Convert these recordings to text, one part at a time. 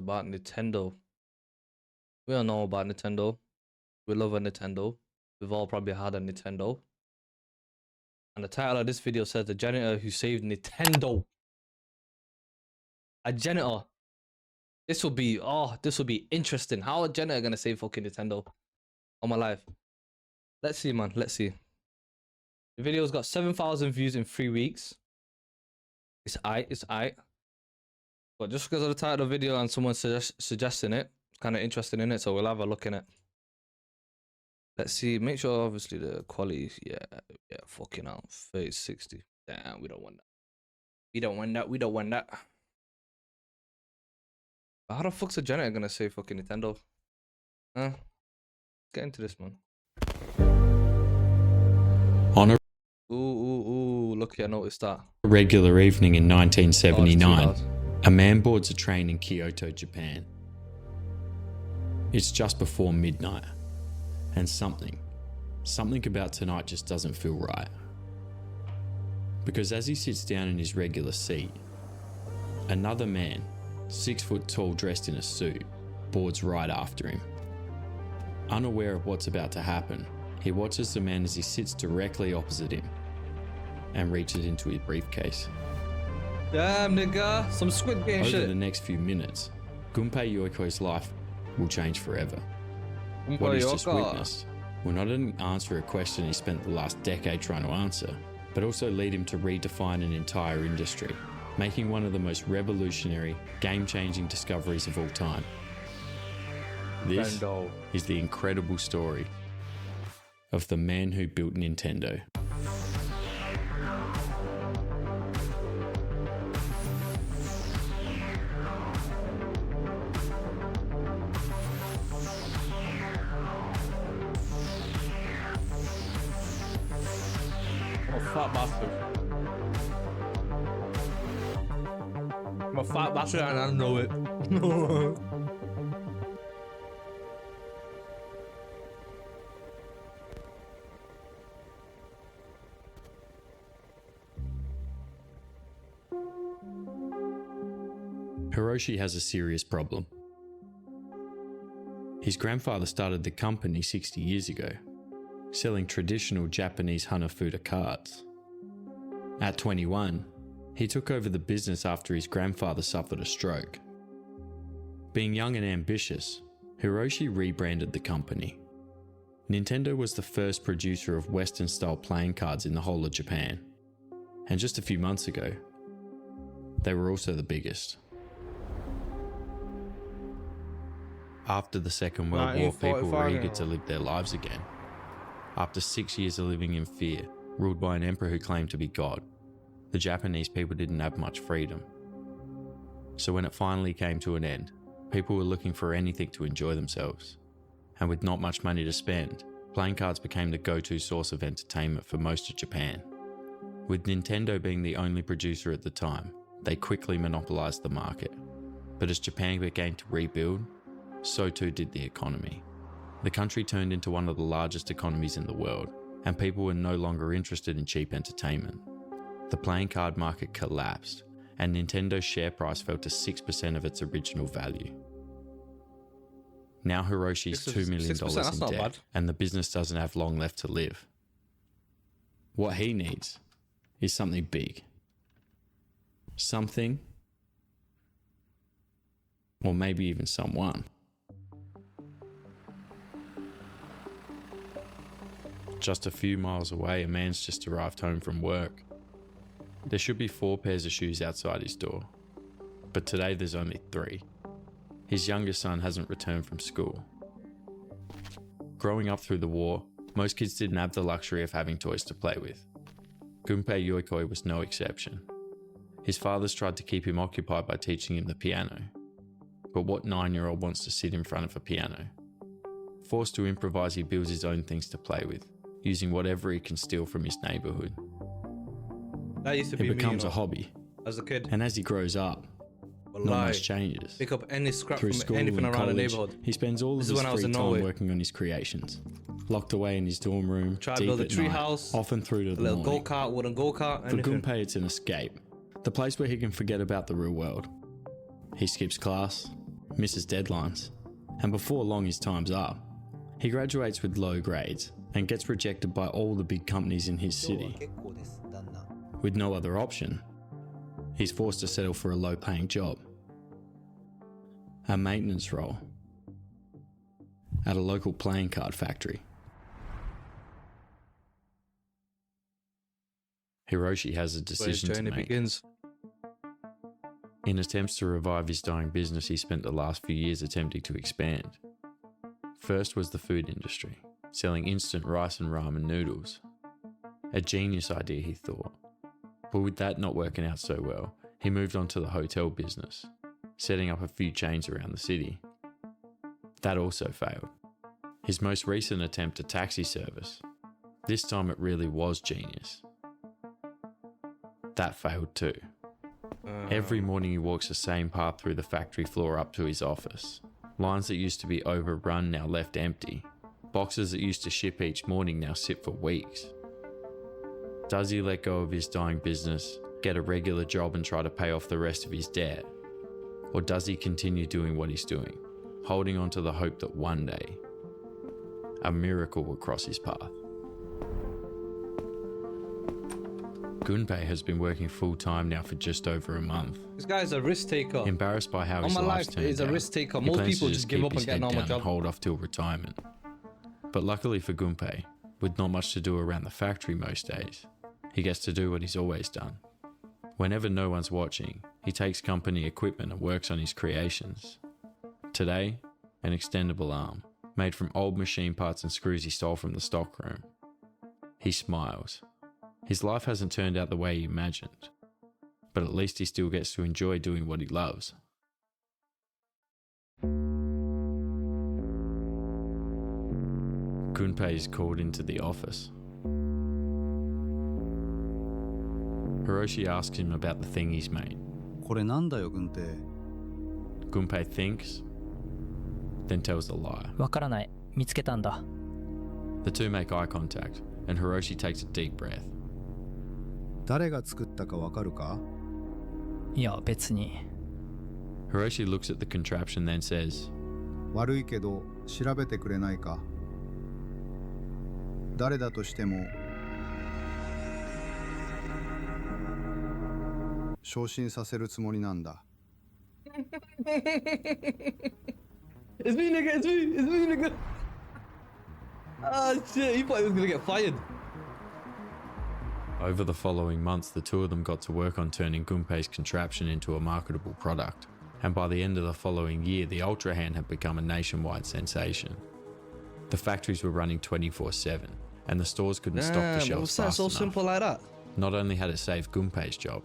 about Nintendo. We all know about Nintendo. We love a Nintendo. We've all probably had a Nintendo. And the title of this video says the janitor who saved Nintendo. A janitor. This will be interesting. How a janitor gonna save fucking Nintendo? On my life. Let's see, man. Let's see. The video's got 7,000 views in 3 weeks. It's aight. But just because of the title of the video and someone suggesting it, it's kind of interesting in it, so we'll have a look in it. Let's see. Make sure, obviously, the quality. Yeah, fucking hell. 3060. Damn, we don't want that. We don't want that. But how the fuck's a janitor gonna say fucking Nintendo? Let's get into this, man. On a Lucky I noticed that. regular evening in 1979, a man boards a train in Kyoto, Japan. It's just before midnight, and something about tonight just doesn't feel right. Because as he sits down in his regular seat, another man, 6 foot tall, dressed in a suit, boards right after him. Unaware of what's about to happen, he watches the man as he sits directly opposite him and reaches into his briefcase. Damn, nigga, some Squid Game shit. Over the next few minutes, Gunpei Yokoi's life will change forever. What he's just witnessed will not only answer a question he spent the last decade trying to answer, but also lead him to redefine an entire industry, making one of the most revolutionary, game-changing discoveries of all time. This is the incredible story of the man who built Nintendo. Fat bastard. I'm a fat bastard and I know it. Hiroshi has a serious problem. His grandfather started the company 60 years ago, selling traditional Japanese Hanafuda cards. At 21, he took over the business after his grandfather suffered a stroke. Being young and ambitious, Hiroshi rebranded the company. Nintendo was the first producer of Western-style playing cards in the whole of Japan, and just a few months ago, they were also the biggest. After the Second World War, people were eager to live their lives again. After 6 years of living in fear, ruled by an emperor who claimed to be God, the Japanese people didn't have much freedom. So when it finally came to an end, people were looking for anything to enjoy themselves. And with not much money to spend, playing cards became the go-to source of entertainment for most of Japan. With Nintendo being the only producer at the time, they quickly monopolized the market. But as Japan began to rebuild, so too did the economy. The country turned into one of the largest economies in the world, and people were no longer interested in cheap entertainment. The playing card market collapsed, and Nintendo's share price fell to 6% of its original value. Now Hiroshi's $2 million in debt, and the business doesn't have long left to live. What he needs is something big. Something, or maybe even someone. Just a few miles away, a man's just arrived home from work. There should be 4 pairs of shoes outside his door, but today there's only 3. His youngest son hasn't returned from school. Growing up through the war, most kids didn't have the luxury of having toys to play with. Gunpei Yokoi was no exception. His fathers tried to keep him occupied by teaching him the piano. But what 9-year-old wants to sit in front of a piano? Forced to improvise, he builds his own things to play with, using whatever he can steal from his neighborhood. That used to be it becomes me, a hobby. As a kid. And as he grows up, not much changes. Pick up any scrap Through from school anything and around the college, neighborhood. he spends all of his free time working on his creations. Locked away in his dorm room, Try to deep build a at tree night, house, often through to a the little morning. go-kart, wooden go-kart, For anything. Gunpei, it's an escape. The place where he can forget about the real world. He skips class, misses deadlines, and before long his time's up. He graduates with low grades and gets rejected by all the big companies in his city. With no other option, he's forced to settle for a low-paying job. A maintenance role at a local playing card factory. Hiroshi has a decision to make. Begins. In attempts to revive his dying business, he spent the last few years attempting to expand. First was the food industry, selling instant rice and ramen noodles. A genius idea, he thought. But with that not working out so well, he moved on to the hotel business, setting up a few chains around the city. That also failed. His most recent attempt at taxi service, this time it really was genius. That failed too. Every morning he walks the same path through the factory floor up to his office. Lines that used to be overrun now left empty. Boxes that used to ship each morning now sit for weeks. Does he let go of his dying business, get a regular job and try to pay off the rest of his debt? Or does he continue doing what he's doing, holding on to the hope that one day, a miracle will cross his path? Gunpei has been working full-time now for just over a month. This guy's a risk taker. Embarrassed by how his life's turned out, he's a risk taker. he Most plans people to just give up and keep get a his head normal down job. and hold off till retirement. But luckily for Gunpei, with not much to do around the factory most days, he gets to do what he's always done. Whenever no one's watching, he takes company equipment and works on his creations. Today, an extendable arm, made from old machine parts and screws he stole from the stockroom. He smiles. His life hasn't turned out the way he imagined, but at least he still gets to enjoy doing what he loves. Gunpei is called into the office. Hiroshi asks him about the thing he's made. これなんだよ、軍手。Gunpei thinks, then tells a lie. わからない。見つけたんだ。The two make eye contact, and Hiroshi takes a deep breath. 誰が作ったかわかるか？いや、別に。Hiroshi looks at the contraption, then says, 悪いけど調べてくれないか？誰だとしても昇進させるつもりなんだ。It's me, nigga. It's me, nigga. Ah, shit. He thought he was gonna get fired. Over the following months, the two of them got to work on turning Gunpei's contraption into a marketable product, and by the end of the following year, the Ultra Hand had become a nationwide sensation. The factories were running 24/7, and the stores couldn't stock the shelves fast so enough. simple like that. Not only had it saved Gunpei's job,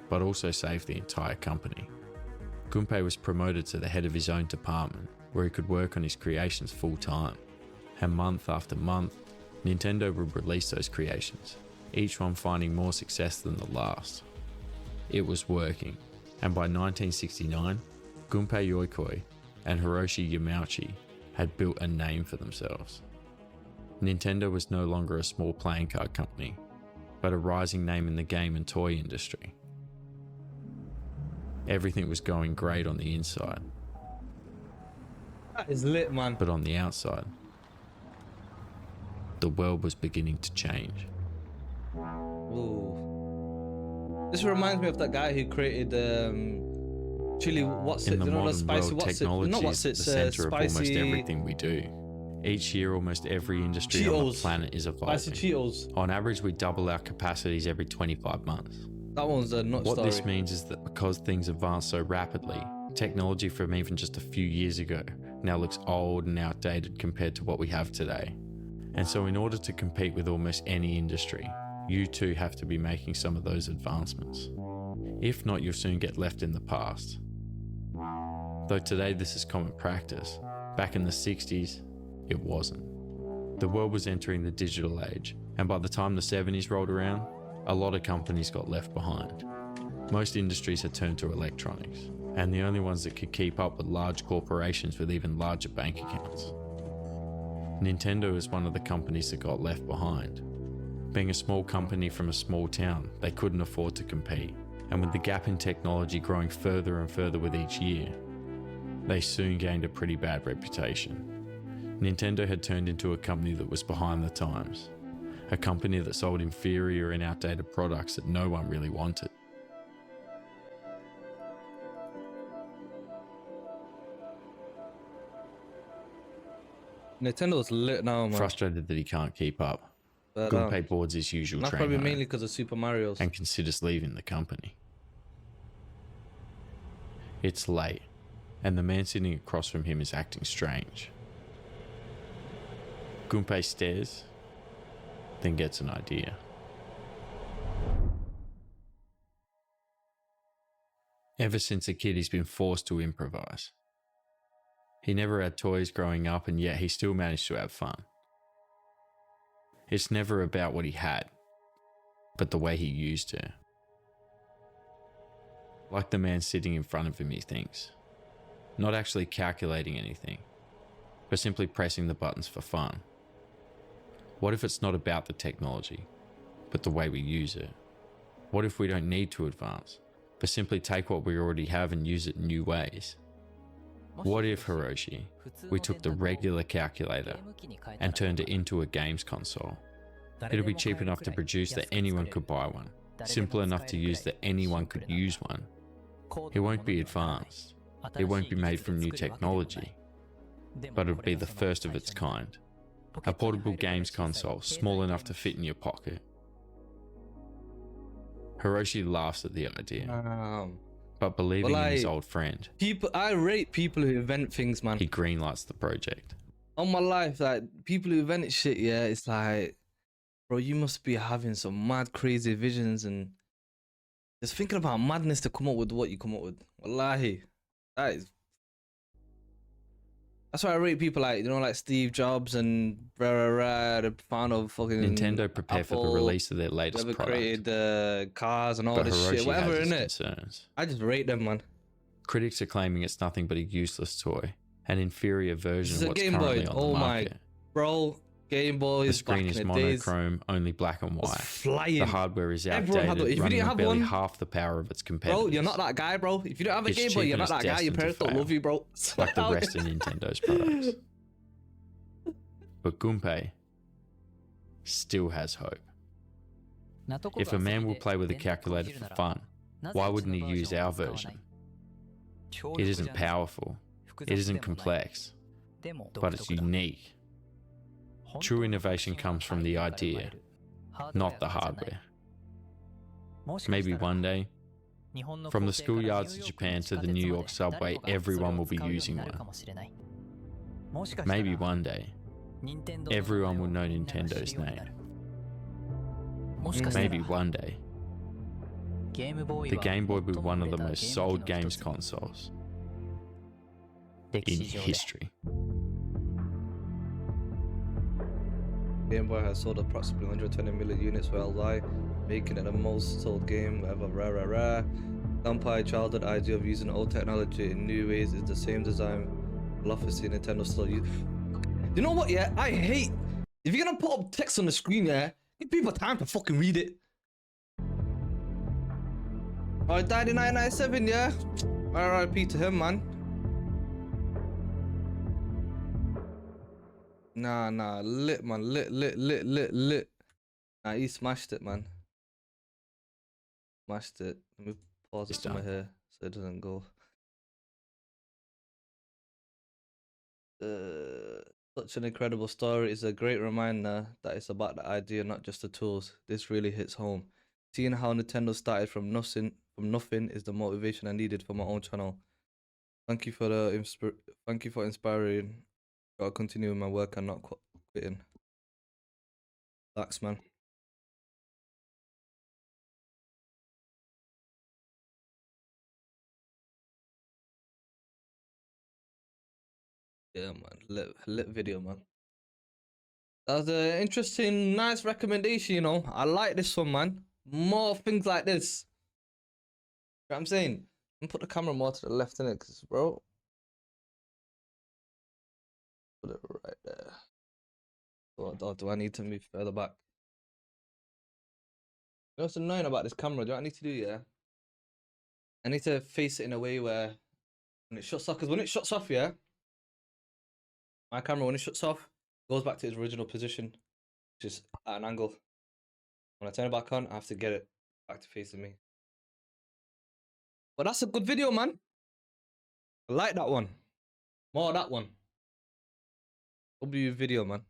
but also saved the entire company. Gunpei was promoted to the head of his own department, where he could work on his creations full time. And month after month, Nintendo would release those creations, each one finding more success than the last. It was working, and by 1969, Gunpei Yokoi and Hiroshi Yamauchi had built a name for themselves. Nintendo was no longer a small playing card company, but a rising name in the game and toy industry. Everything was going great on the inside. That is lit, man. But on the outside, the world was beginning to change. Ooh. This reminds me of that guy who created chili. What's In it? the You know, the modern spicy. world, What's it? technology Not is what's at it? the center of almost Spicy everything we do. Each year, almost every industry on the Cheetos. planet is evolving. Spicy Cheetos. On average, we double our capacities every 25 months. That one's a nut What story. this means is that because things advance so rapidly, technology from even just a few years ago now looks old and outdated compared to what we have today. And so in order to compete with almost any industry, you too have to be making some of those advancements. If not, you'll soon get left in the past. Though today this is common practice, back in the 60s, it wasn't. The world was entering the digital age, and by the time the 70s rolled around, a lot of companies got left behind. Most industries had turned to electronics, and the only ones that could keep up were large corporations with even larger bank accounts. Nintendo is one of the companies that got left behind. Being a small company from a small town, they couldn't afford to compete, and with the gap in technology growing further and further with each year, They soon gained a pretty bad reputation. Nintendo had turned into a company that was behind the times, a company that sold inferior and outdated products that no one really wanted. Nintendo's lit now, man. Frustrated that he can't keep up, Gunpei boards his usual that's train probably home mainly because of Super Mario's. and considers leaving the company. It's late, and the man sitting across from him is acting strange. Gunpei stares, then gets an idea. Ever since a kid, he's been forced to improvise. He never had toys growing up, and yet he still managed to have fun. It's never about what he had, but the way he used it. Like the man sitting in front of him, he thinks. Not actually calculating anything, but simply pressing the buttons for fun. What if it's not about the technology, but the way we use it? What if we don't need to advance, but simply take what we already have and use it in new ways? What if, Hiroshi, we took the regular calculator and turned it into a games console? It'll be cheap enough to produce that anyone could buy one, simple enough to use that anyone could use one. It won't be advanced, it won't be made from new technology, but it'll be the first of its kind. A portable games console, small enough to fit in your pocket. Hiroshi laughs at the idea. But believing in his old friend, I rate people who invent things, man. he greenlights the project. On my life, like, people who invent shit, yeah, it's like, bro, you must be having some mad, crazy visions and just thinking about madness to come up with what you come up with. Wallahi, that's why I rate people like, you know, like Steve Jobs and the founder of fucking Nintendo prepare for the release of their latest product. Created cars and all this Hiroshi shit, whatever, has his innit? concerns. I just rate them, man. Critics are claiming it's nothing but a useless toy, an inferior version This is of a what's Game currently Boy. on Oh the my, market. bro, Game Boy. The screen is monochrome, only black and white. Flying. The hardware is Everyone had outdated, it. If you running didn't on have barely one, half the power of its competitors. bro, you're not that guy, bro. If you don't have a It's Game Boy, cheap you're and not it's that guy. Your destined to parents don't fail. love you, bro. Like the rest of Nintendo's products. But Gunpei still has hope. If a man will play with a calculator for fun, why wouldn't he use our version? It isn't powerful, it isn't complex, but it's unique. True innovation comes from the idea, not the hardware. Maybe one day, from the schoolyards of Japan to the New York subway, everyone will be using one. Maybe one day, everyone will know Nintendo's name. Maybe one day, the Game Boy will be one of the most sold games consoles in history. Game Boy has sold approximately 120 million units worldwide, making it the most sold game ever. Rare. Gunpei childhood idea of using old technology in new ways is the same design philosophy Nintendo still use. You know what? Yeah, I hate if you're gonna put up text on the screen. Yeah, give people time to fucking read it. Oh, he died in 1997. Yeah, R.I.P. to him, man. Nah, lit, man, lit. Nah, he smashed it, man. Smashed it. Let me pause it to my hair so it doesn't go. Such an incredible story. It's a great reminder that it's about the idea, not just the tools. This really hits home. Seeing how Nintendo started from nothing is the motivation I needed for my own channel. Thank you for inspiring. I'll continue with my work and not quitting. Thanks, man. Yeah, man. Lit video, man. That was an interesting, nice recommendation, you know. I like this one, man. More things like this. You know what I'm saying? I'm put the camera more to the left in it, cause bro. Put it right there. Or do I need to move further back? You know what's annoying about this camera? Do you know what I need to do? Yeah. I need to face it in a way where when it shuts off. Because when it shuts off, yeah, my camera, when it shuts off, goes back to its original position, which is at an angle. When I turn it back on, I have to get it back to facing me. But that's a good video, man. I like that one. More of that one. W video, man.